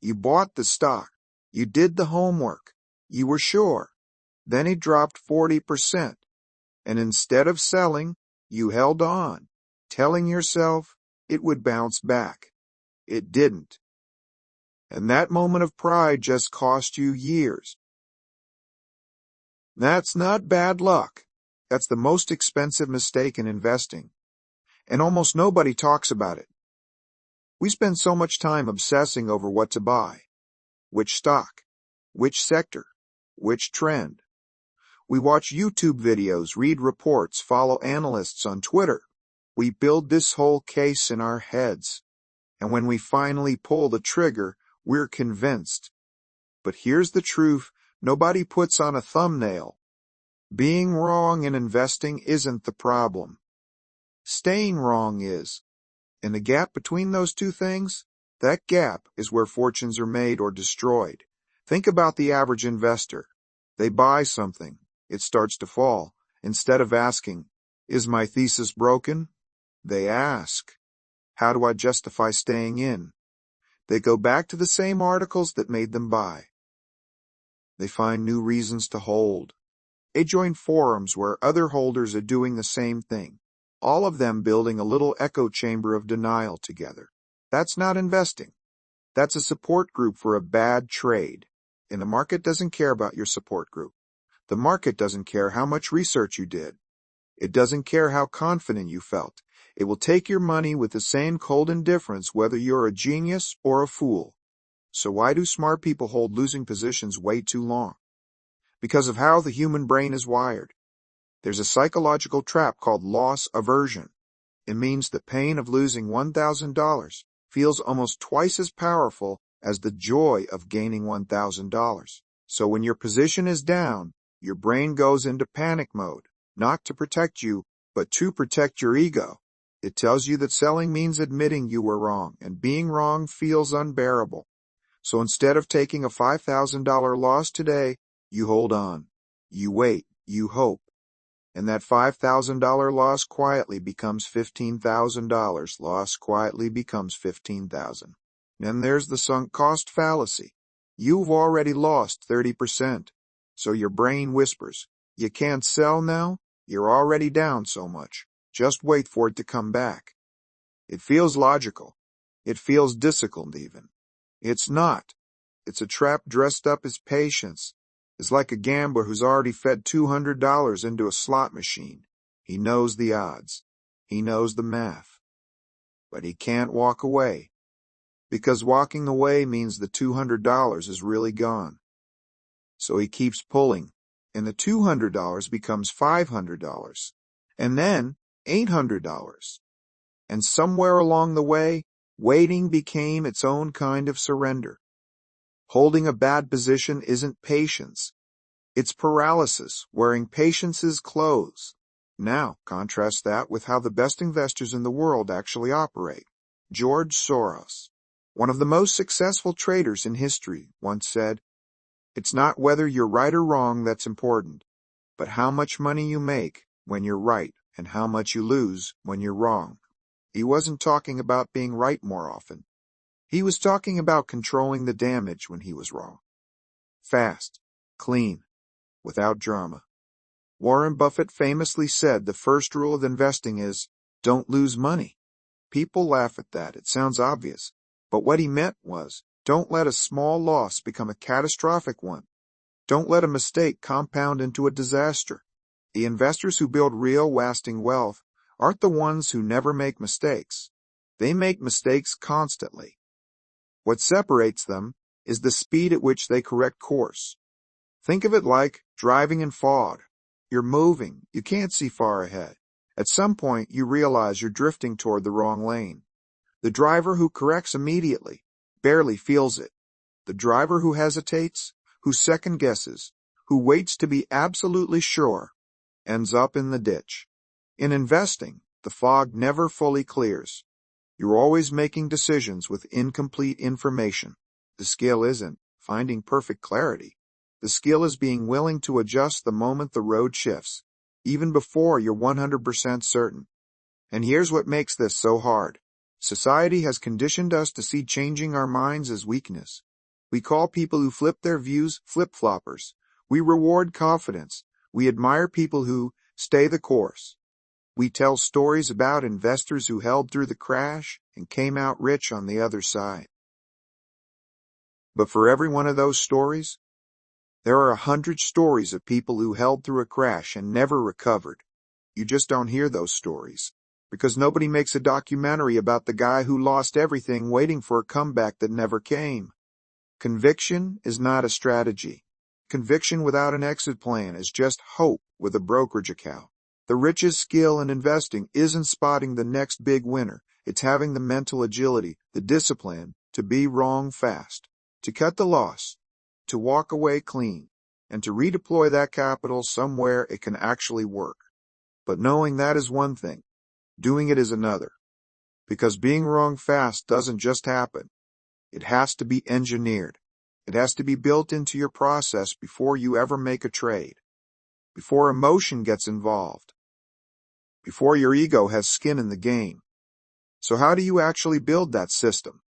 You bought the stock. You did the homework. You were sure. Then it dropped 40%. And instead of selling, you held on, telling yourself it would bounce back. It didn't. And that moment of pride just cost you years. That's not bad luck. That's the most expensive mistake in investing. And almost nobody talks about it. We spend so much time obsessing over what to buy, which stock, which sector, which trend. We watch YouTube videos, read reports, follow analysts on Twitter. We build this whole case in our heads. And when we finally pull the trigger, we're convinced. But here's the truth nobody puts on a thumbnail. Being wrong in investing isn't the problem. Staying wrong is. And the gap between those two things, that gap is where fortunes are made or destroyed. Think about the average investor. They buy something. It starts to fall. Instead of asking, is my thesis broken? They ask, how do I justify staying in? They go back to the same articles that made them buy. They find new reasons to hold. They join forums where other holders are doing the same thing, all of them building a little echo chamber of denial together. That's not investing. That's a support group for a bad trade. And the market doesn't care about your support group. The market doesn't care how much research you did. It doesn't care how confident you felt. It will take your money with the same cold indifference whether you're a genius or a fool. So why do smart people hold losing positions way too long? Because of how the human brain is wired. There's a psychological trap called loss aversion. It means the pain of losing $1,000 feels almost twice as powerful as the joy of gaining $1,000. So when your position is down, your brain goes into panic mode, not to protect you, but to protect your ego. It tells you that selling means admitting you were wrong, and being wrong feels unbearable. So instead of taking a $5,000 loss today, you hold on. You wait. You hope. And that $5,000 loss quietly becomes $15,000. Loss quietly becomes $15,000. Then there's the sunk cost fallacy. You've already lost 30%. So your brain whispers, you can't sell now? You're already down so much. Just wait for it to come back. It feels logical. It feels disciplined even. It's not. It's a trap dressed up as patience. It's like a gambler who's already fed $200 into a slot machine. He knows the odds. He knows the math. But he can't walk away. Because walking away means the $200 is really gone. So he keeps pulling, and the $200 becomes $500, and then $800. And somewhere along the way, waiting became its own kind of surrender. Holding a bad position isn't patience. It's paralysis, wearing patience's clothes. Now, contrast that with how the best investors in the world actually operate. George Soros, one of the most successful traders in history, once said, "It's not whether you're right or wrong that's important, but how much money you make when you're right and how much you lose when you're wrong." He wasn't talking about being right more often. He was talking about controlling the damage when he was wrong. Fast, clean, without drama. Warren Buffett famously said the first rule of investing is, don't lose money. People laugh at that. It sounds obvious. But what he meant was, don't let a small loss become a catastrophic one. Don't let a mistake compound into a disaster. The investors who build real, lasting wealth aren't the ones who never make mistakes. They make mistakes constantly. What separates them is the speed at which they correct course. Think of it like driving in fog. You're moving. You can't see far ahead. At some point, you realize you're drifting toward the wrong lane. The driver who corrects immediately barely feels it. The driver who hesitates, who second guesses, who waits to be absolutely sure, ends up in the ditch. In investing, the fog never fully clears. You're always making decisions with incomplete information. The skill isn't finding perfect clarity. The skill is being willing to adjust the moment the road shifts, even before you're 100% certain. And here's what makes this so hard. Society has conditioned us to see changing our minds as weakness. We call people who flip their views flip-floppers. We reward confidence. We admire people who stay the course. We tell stories about investors who held through the crash and came out rich on the other side. But for every one of those stories, there are 100 stories of people who held through a crash and never recovered. You just don't hear those stories, because nobody makes a documentary about the guy who lost everything waiting for a comeback that never came. Conviction is not a strategy. Conviction without an exit plan is just hope with a brokerage account. The richest skill in investing isn't spotting the next big winner. It's having the mental agility, the discipline to be wrong fast, to cut the loss, to walk away clean, and to redeploy that capital somewhere it can actually work. But knowing that is one thing, doing it is another. Because being wrong fast doesn't just happen. It has to be engineered. It has to be built into your process before you ever make a trade, before emotion gets involved, before your ego has skin in the game. So how do you actually build that system?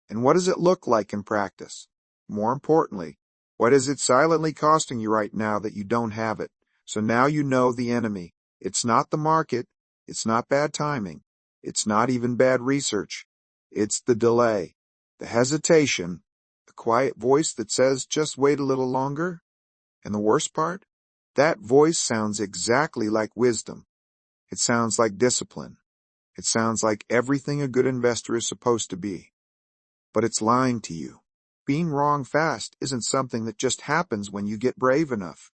And what does it look like in practice? More importantly, what is it silently costing you right now that you don't have it? So now you know the enemy. It's not the market. It's not bad timing. It's not even bad research. It's the delay, the hesitation, the quiet voice that says, just wait a little longer. And the worst part? That voice sounds exactly like wisdom. It sounds like discipline. It sounds like everything a good investor is supposed to be. But it's lying to you. Being wrong fast isn't something that just happens when you get brave enough.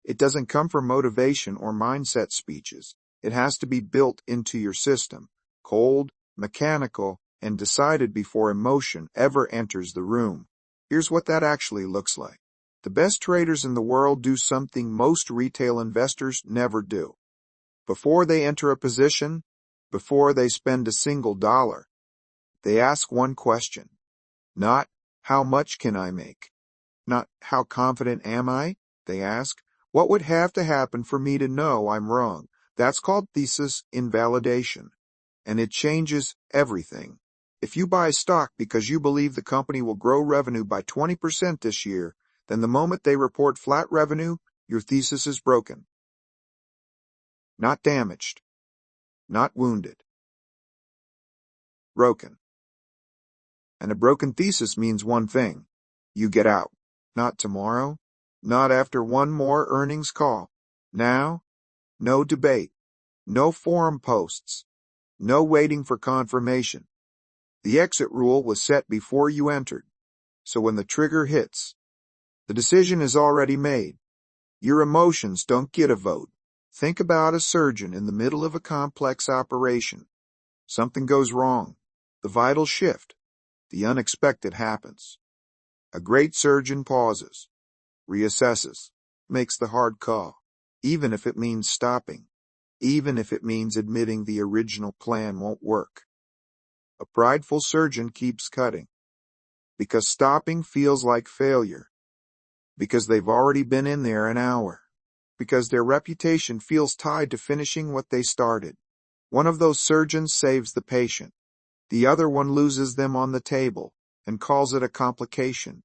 It doesn't come from motivation or mindset speeches. It has to be built into your system, cold, mechanical, and decided before emotion ever enters the room. Here's what that actually looks like. The best traders in the world do something most retail investors never do. Before they enter a position, before they spend a single dollar, they ask one question. Not, how much can I make? Not, how confident am I? They ask, what would have to happen for me to know I'm wrong? That's called thesis invalidation, and it changes everything. If you buy stock because you believe the company will grow revenue by 20% this year, then the moment they report flat revenue, your thesis is broken. Not damaged. Not wounded. Broken. And a broken thesis means one thing. You get out. Not tomorrow. Not after one more earnings call. Now, no debate. No forum posts. No waiting for confirmation. The exit rule was set before you entered. So when the trigger hits, the decision is already made. Your emotions don't get a vote. Think about a surgeon in the middle of a complex operation. Something goes wrong. The vital shift. The unexpected happens. A great surgeon pauses, reassesses, makes the hard call, even if it means stopping, even if it means admitting the original plan won't work. A prideful surgeon keeps cutting, because stopping feels like failure, because they've already been in there an hour, because their reputation feels tied to finishing what they started. One of those surgeons saves the patient. The other one loses them on the table and calls it a complication.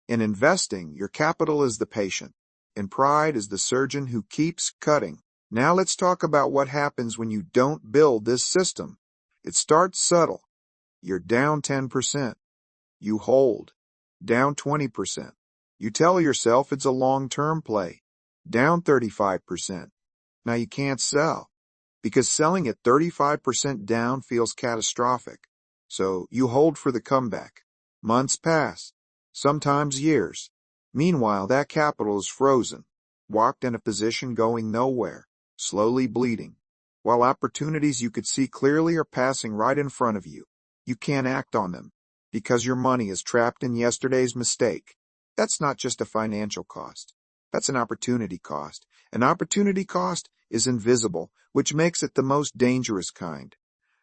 In investing, your capital is the patient, and pride is the surgeon who keeps cutting. Now let's talk about what happens when you don't build this system. It starts subtle. You're down 10%. You hold. Down 20%. You tell yourself it's a long-term play. Down 35%. Now you can't sell, because selling at 35% down feels catastrophic. So you hold for the comeback. Months pass, sometimes years. Meanwhile, that capital is frozen, walked in a position going nowhere, slowly bleeding, while opportunities you could see clearly are passing right in front of you. You can't act on them, because your money is trapped in yesterday's mistake. That's not just a financial cost. That's an opportunity cost. An opportunity cost is invisible, which makes it the most dangerous kind.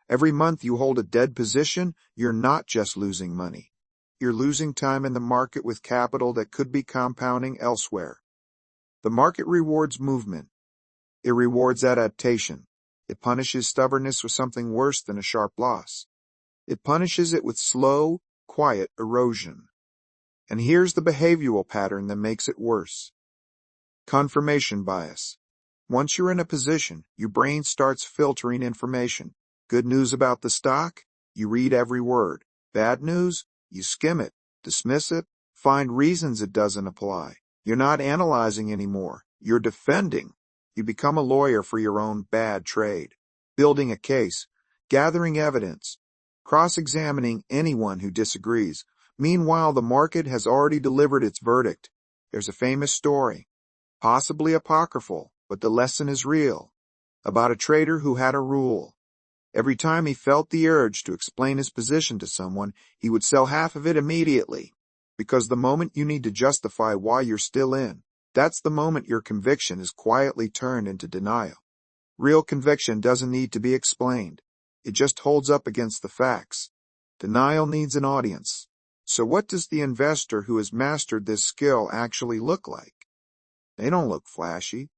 Every month you hold a dead position, you're not just losing money. You're losing time in the market with capital that could be compounding elsewhere. The market rewards movement. It rewards adaptation. It punishes stubbornness with something worse than a sharp loss. It punishes it with slow, quiet erosion. And here's the behavioral pattern that makes it worse. Confirmation bias. Once you're in a position, your brain starts filtering information. Good news about the stock? You read every word. Bad news? You skim it, dismiss it, find reasons it doesn't apply. You're not analyzing anymore. You're defending. You become a lawyer for your own bad trade, building a case, gathering evidence, cross-examining anyone who disagrees. Meanwhile, the market has already delivered its verdict. There's a famous story, possibly apocryphal, but the lesson is real, about a trader who had a rule. Every time he felt the urge to explain his position to someone, he would sell half of it immediately. Because the moment you need to justify why you're still in, that's the moment your conviction is quietly turned into denial. Real conviction doesn't need to be explained. It just holds up against the facts. Denial needs an audience. So what does the investor who has mastered this skill actually look like? They don't look flashy.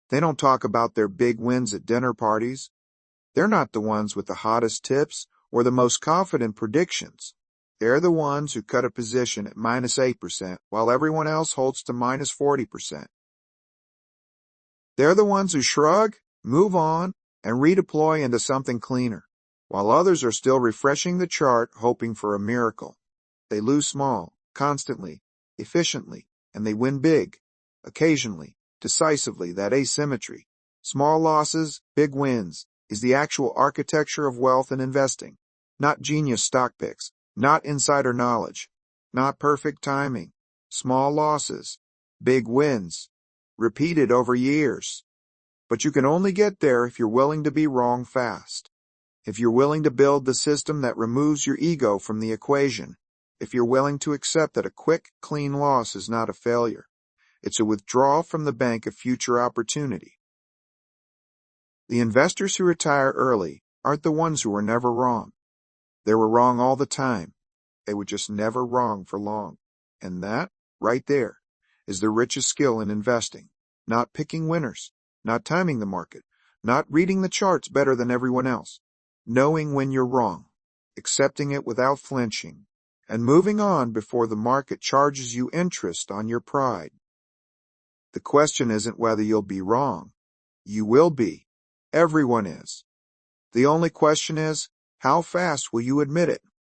They don't talk about their big wins at dinner parties. They're not the ones with the hottest tips or the most confident predictions. They're the ones who cut a position at -8% while everyone else holds to -40%. They're the ones who shrug, move on, and redeploy into something cleaner, while others are still refreshing the chart hoping for a miracle. They lose small, constantly, efficiently, and they win big, occasionally, decisively. That asymmetry, small losses, big wins, is the actual architecture of wealth and investing, not genius stock picks, not insider knowledge, not perfect timing. Small losses, big wins, repeated over years. But you can only get there if you're willing to be wrong fast. If you're willing to build the system that removes your ego from the equation. If you're willing to accept that a quick, clean loss is not a failure. It's a withdrawal from the bank of future opportunity. The investors who retire early aren't the ones who were never wrong. They were wrong all the time. They were just never wrong for long. And that, right there, is the richest skill in investing. Not picking winners, not timing the market, not reading the charts better than everyone else. Knowing when you're wrong, accepting it without flinching, and moving on before the market charges you interest on your pride. The question isn't whether you'll be wrong. You will be. Everyone is. The only question is, how fast will you admit it?